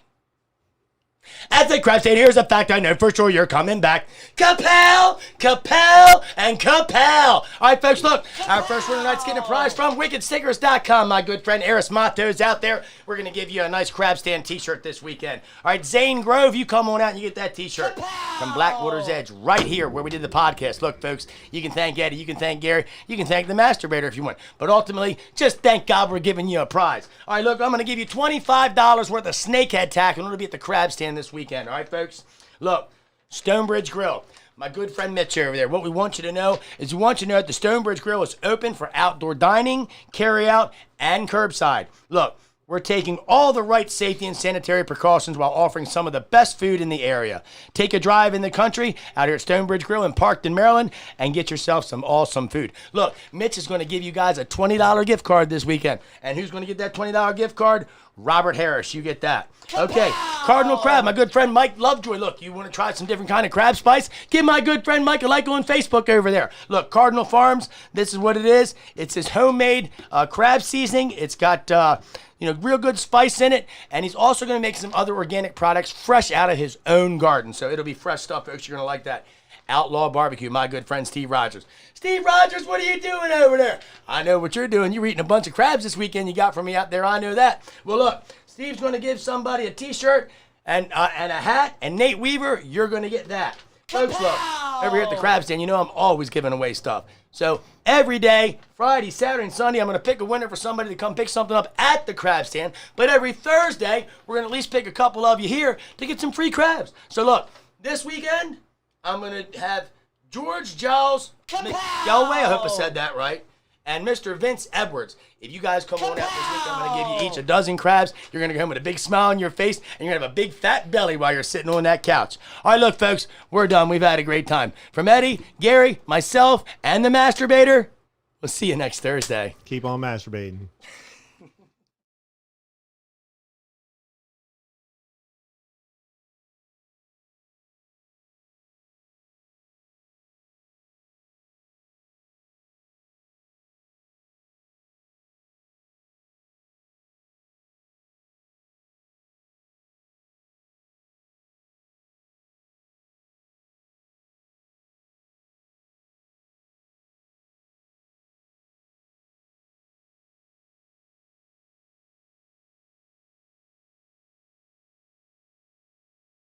At the crab stand, here's a fact I know for sure you're coming back. Capel, Capel, and Capel. All right, folks, look. Our first winner tonight's getting a prize from WickedStickers.com. My good friend Eris Matos out there. We're going to give you a nice crab stand t-shirt this weekend. All right, Zane Grove, you come on out and you get that t-shirt from Blackwaters Edge right here where we did the podcast. Look, folks, you can thank Eddie, you can thank Gary, you can thank the masturbator if you want. But ultimately, just thank God we're giving you a prize. All right, look, I'm going to give you $25 worth of snakehead tackle in order to be at the crab stand this weekend. All right, folks? Look, Stonebridge Grill. My good friend Mitch over there. What we want you to know is we want you to know that the Stonebridge Grill is open for outdoor dining, carry out, and curbside. Look, we're taking all the right safety and sanitary precautions while offering some of the best food in the area. Take a drive in the country out here at Stonebridge Grill in Parkton, Maryland, and get yourself some awesome food. Look, Mitch is going to give you guys a $20 gift card this weekend. And who's going to get that $20 gift card? Robert Harris, you get that. Okay, Cardinal Crab, my good friend Mike Lovejoy. Look, you want to try some different kind of crab spice? Give my good friend Mike a like on Facebook over there. Look, Cardinal Farms, this is what it is. It's his homemade crab seasoning. It's got real good spice in it, and he's also going to make some other organic products fresh out of his own garden. So it'll be fresh stuff, folks. You're going to like that. Outlaw Barbecue, my good friend Steve Rogers. Steve Rogers, what are you doing over there? I know what you're doing. You're eating a bunch of crabs this weekend you got from me out there. I know that. Well, look, Steve's going to give somebody a T-shirt and a hat, and Nate Weaver, you're going to get that. Folks, look, over here at the crab stand, I'm always giving away stuff. So every day, Friday, Saturday, and Sunday, I'm going to pick a winner for somebody to come pick something up at the crab stand. But every Thursday, we're going to at least pick a couple of you here to get some free crabs. So look, this weekend, I'm going to have George Giles McGelway, I hope I said that right, and Mr. Vince Edwards. If you guys come on out this week, I'm going to give you each a dozen crabs. You're going to go home with a big smile on your face, and you're going to have a big fat belly while you're sitting on that couch. All right, look, folks, we're done. We've had a great time. From Eddie, Gary, myself, and the masturbator, we'll see you next Thursday. Keep on masturbating.